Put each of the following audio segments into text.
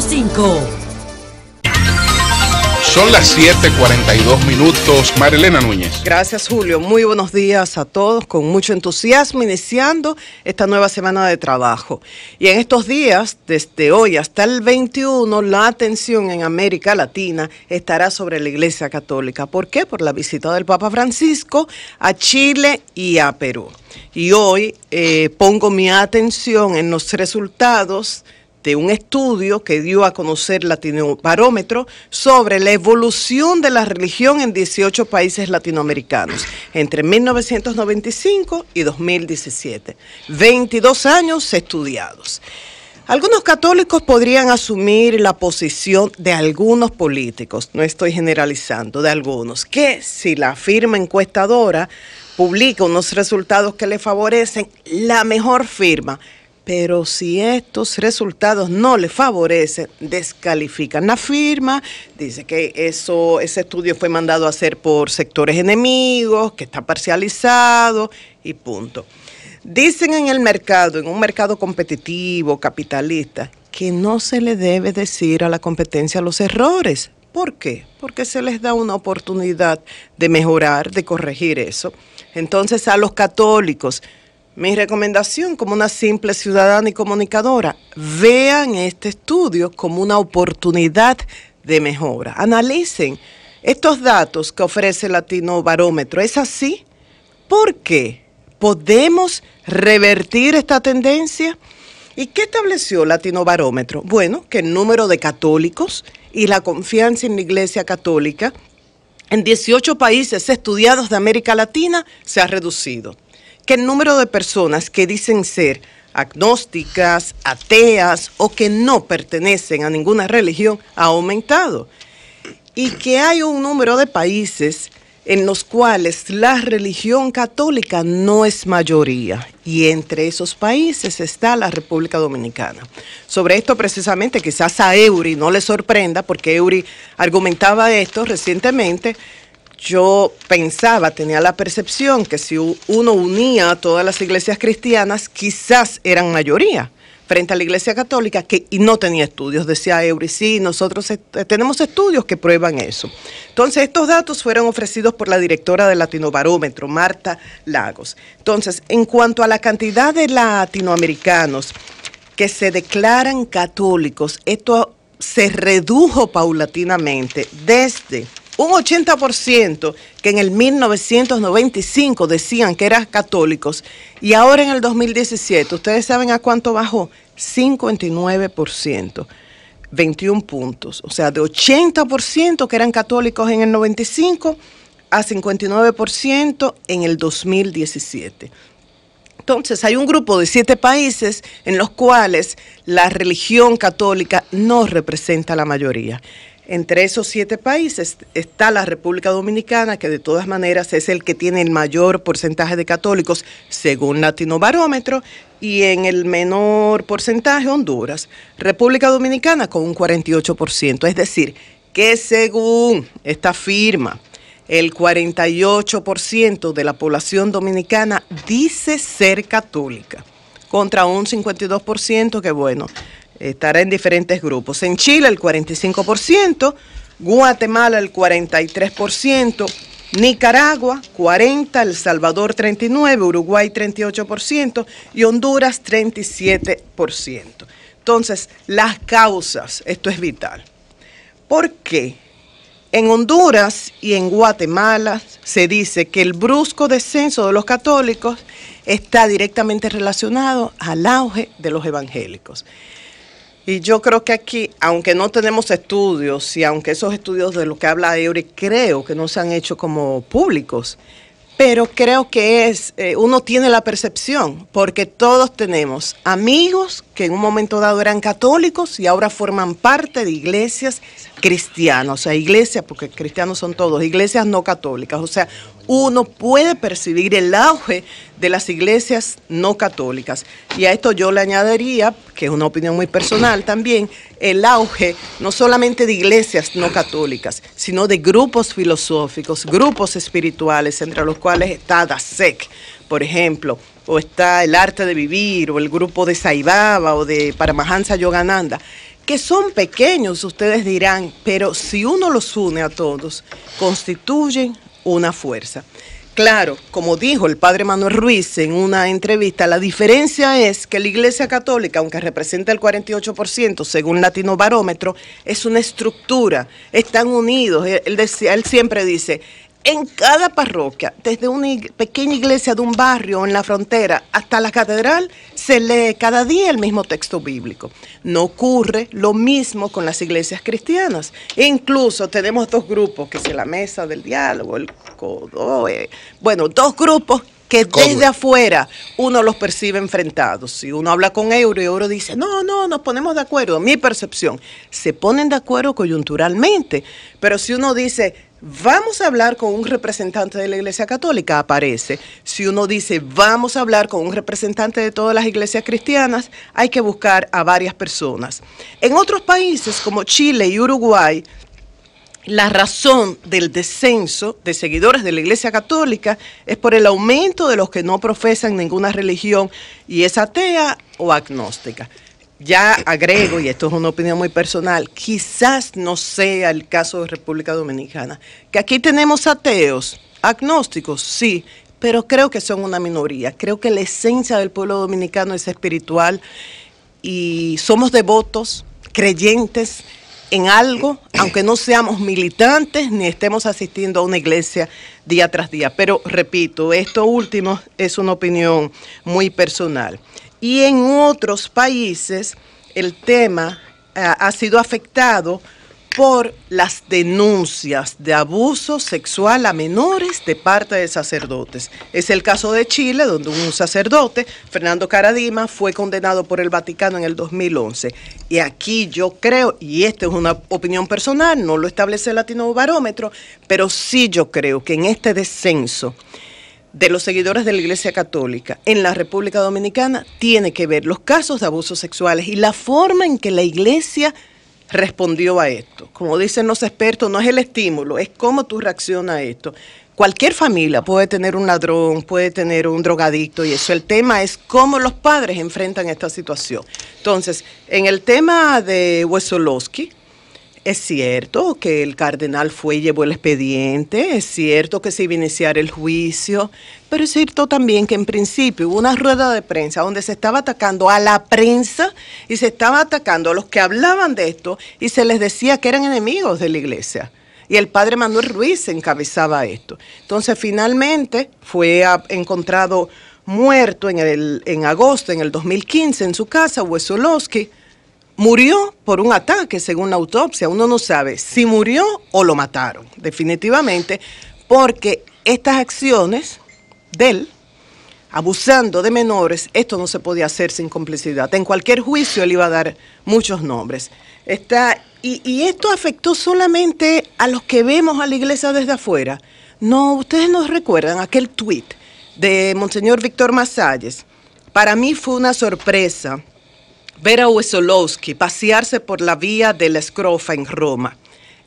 105. Son las 7:42. Marilena Núñez. Gracias, Julio. Muy buenos días a todos, con mucho entusiasmo, iniciando esta nueva semana de trabajo. Y en estos días, desde hoy hasta el 21, la atención en América Latina estará sobre la Iglesia Católica. ¿Por qué? Por la visita del Papa Francisco a Chile y a Perú. Y hoy pongo mi atención en los resultados de un estudio que dio a conocer Latinobarómetro sobre la evolución de la religión en 18 países latinoamericanos entre 1995 y 2017. 22 años estudiados. Algunos católicos podrían asumir la posición de algunos políticos, no estoy generalizando, de algunos, que si la firma encuestadora publica unos resultados que le favorecen, la mejor firma. Pero si estos resultados no le favorecen, descalifican la firma, dice que ese estudio fue mandado a hacer por sectores enemigos, que está parcializado y punto. Dicen en el mercado, en un mercado competitivo, capitalista, que no se le debe decir a la competencia los errores. ¿Por qué? Porque se les da una oportunidad de mejorar, de corregir eso. Entonces a los católicos, mi recomendación como una simple ciudadana y comunicadora, vean este estudio como una oportunidad de mejora. Analicen estos datos que ofrece el Latinobarómetro. ¿Es así? ¿Por qué? ¿Podemos revertir esta tendencia? ¿Y qué estableció el Latinobarómetro? Bueno, que el número de católicos y la confianza en la Iglesia Católica en 18 países estudiados de América Latina se ha reducido. Que el número de personas que dicen ser agnósticas, ateas o que no pertenecen a ninguna religión ha aumentado. Y que hay un número de países en los cuales la religión católica no es mayoría. Y entre esos países está la República Dominicana. Sobre esto precisamente quizás a Eury no le sorprenda, porque Eury argumentaba esto recientemente. Yo pensaba, tenía la percepción que si uno unía a todas las iglesias cristianas, quizás eran mayoría frente a la Iglesia Católica, y no tenía estudios. Decía Eury, sí, nosotros tenemos estudios que prueban eso. Entonces, estos datos fueron ofrecidos por la directora del Latinobarómetro, Marta Lagos. Entonces, en cuanto a la cantidad de latinoamericanos que se declaran católicos, esto se redujo paulatinamente desde un 80% que en el 1995 decían que eran católicos y ahora en el 2017, ¿ustedes saben a cuánto bajó? 59%, 21 puntos. O sea, de 80% que eran católicos en el 95 a 59% en el 2017. Entonces, hay un grupo de 7 países en los cuales la religión católica no representa la mayoría. Entre esos 7 países está la República Dominicana, que de todas maneras es el que tiene el mayor porcentaje de católicos, según Latinobarómetro, y en el menor porcentaje Honduras. República Dominicana con un 48%, es decir, que según esta firma, el 48% de la población dominicana dice ser católica, contra un 52% que, bueno, estará en diferentes grupos. En Chile el 45%, Guatemala el 43%, Nicaragua 40%, El Salvador 39%, Uruguay 38% y Honduras 37%. Entonces, las causas, esto es vital. ¿Por qué? En Honduras y en Guatemala se dice que el brusco descenso de los católicos está directamente relacionado al auge de los evangélicos. Y yo creo que aquí, aunque no tenemos estudios, y aunque esos estudios de los que habla Eury creo que no se han hecho como públicos, pero creo que uno tiene la percepción, porque todos tenemos amigos que en un momento dado eran católicos y ahora forman parte de iglesias cristianas, o sea, iglesias, porque cristianos son todos, iglesias no católicas, o sea, uno puede percibir el auge de las iglesias no católicas. Y a esto yo le añadiría, que es una opinión muy personal también, el auge no solamente de iglesias no católicas, sino de grupos filosóficos, grupos espirituales, entre los cuales está DASEC, por ejemplo, o está el Arte de Vivir, o el grupo de Sai Baba, o de Paramahansa Yogananda, que son pequeños, ustedes dirán, pero si uno los une a todos, constituyen una fuerza. Claro, como dijo el padre Manuel Ruiz en una entrevista, la diferencia es que la Iglesia Católica, aunque representa el 48% según Latino Barómetro, es una estructura, están unidos. Él siempre dice, en cada parroquia, desde una pequeña iglesia de un barrio en la frontera hasta la catedral, se lee cada día el mismo texto bíblico. No ocurre lo mismo con las iglesias cristianas. E incluso tenemos dos grupos, que es la mesa del diálogo, el CODOE, bueno, dos grupos que desde afuera uno los percibe enfrentados. Si uno habla con Euro y Euro dice, no, nos ponemos de acuerdo, mi percepción, se ponen de acuerdo coyunturalmente, pero si uno dice, vamos a hablar con un representante de la Iglesia Católica, aparece. Si uno dice, vamos a hablar con un representante de todas las iglesias cristianas, hay que buscar a varias personas. En otros países como Chile y Uruguay, la razón del descenso de seguidores de la Iglesia Católica es por el aumento de los que no profesan ninguna religión y es atea o agnóstica. Ya agrego, y esto es una opinión muy personal, quizás no sea el caso de República Dominicana, que aquí tenemos ateos, agnósticos, sí, pero creo que son una minoría. Creo que la esencia del pueblo dominicano es espiritual y somos devotos, creyentes en algo, aunque no seamos militantes ni estemos asistiendo a una iglesia día tras día. Pero repito, esto último es una opinión muy personal. Y en otros países el tema ha sido afectado por las denuncias de abuso sexual a menores de parte de sacerdotes. Es el caso de Chile, donde un sacerdote, Fernando Caradima, fue condenado por el Vaticano en el 2011. Y aquí yo creo, y esta es una opinión personal, no lo establece el Latino Barómetro, pero sí yo creo que en este descenso de los seguidores de la Iglesia Católica en la República Dominicana tiene que ver los casos de abusos sexuales y la forma en que la Iglesia respondió a esto. Como dicen los expertos, no es el estímulo, es cómo tú reaccionas a esto. Cualquier familia puede tener un ladrón, puede tener un drogadicto y eso. El tema es cómo los padres enfrentan esta situación. Entonces, en el tema de Wesolowski, es cierto que el cardenal fue y llevó el expediente, es cierto que se iba a iniciar el juicio, pero es cierto también que en principio hubo una rueda de prensa donde se estaba atacando a la prensa y se estaba atacando a los que hablaban de esto y se les decía que eran enemigos de la iglesia. Y el padre Manuel Ruiz encabezaba esto. Entonces finalmente fue encontrado muerto en agosto, en el 2015, en su casa, Wesolowski. Murió por un ataque, según la autopsia. Uno no sabe si murió o lo mataron, definitivamente, porque estas acciones de él, abusando de menores, esto no se podía hacer sin complicidad. En cualquier juicio él iba a dar muchos nombres. Y esto afectó solamente a los que vemos a la iglesia desde afuera. No, ustedes nos recuerdan aquel tuit de Monseñor Víctor Masalles. Para mí fue una sorpresa ver a Wesolowski pasearse por la vía de la Scrofa en Roma.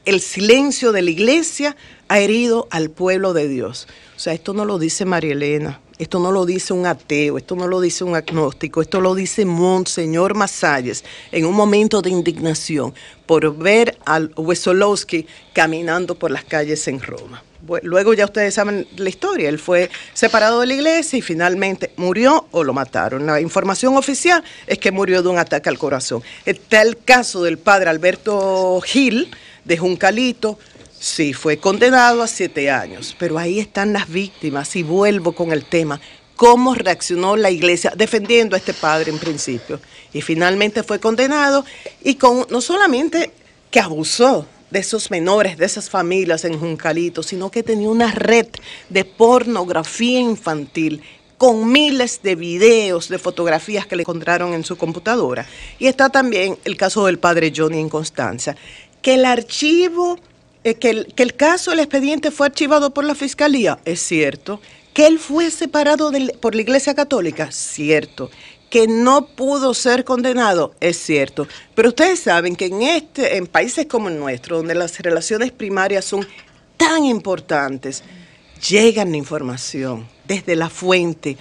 El silencio de la iglesia ha herido al pueblo de Dios. O sea, esto no lo dice María Elena, esto no lo dice un ateo, esto no lo dice un agnóstico, esto lo dice Monseñor Masalles en un momento de indignación por ver a Wesolowski caminando por las calles en Roma. Luego ya ustedes saben la historia, él fue separado de la iglesia y finalmente murió o lo mataron. La información oficial es que murió de un ataque al corazón. Está el caso del padre Alberto Gil de Juncalito, sí, fue condenado a 7 años, pero ahí están las víctimas y vuelvo con el tema. ¿Cómo reaccionó la iglesia defendiendo a este padre en principio? Y finalmente fue condenado y no solamente que abusó de esos menores, de esas familias en Juncalito, sino que tenía una red de pornografía infantil con miles de videos, de fotografías que le encontraron en su computadora. Y está también el caso del padre Johnny en Constanza, que el archivo, que el caso, el expediente fue archivado por la Fiscalía, es cierto. Que él fue separado por la Iglesia Católica, cierto. Que no pudo ser condenado, es cierto. Pero ustedes saben que en países como el nuestro, donde las relaciones primarias son tan importantes, llegan la información desde la fuente.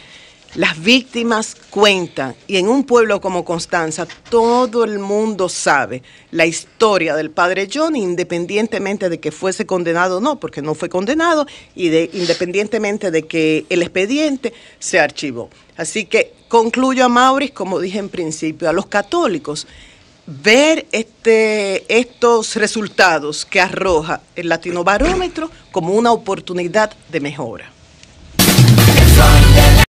Las víctimas cuentan, y en un pueblo como Constanza todo el mundo sabe la historia del padre Johnny, independientemente de que fuese condenado o no, porque no fue condenado, y independientemente de que el expediente se archivó. Así que concluyo, a Maurice, como dije en principio, a los católicos, ver estos resultados que arroja el Latinobarómetro como una oportunidad de mejora.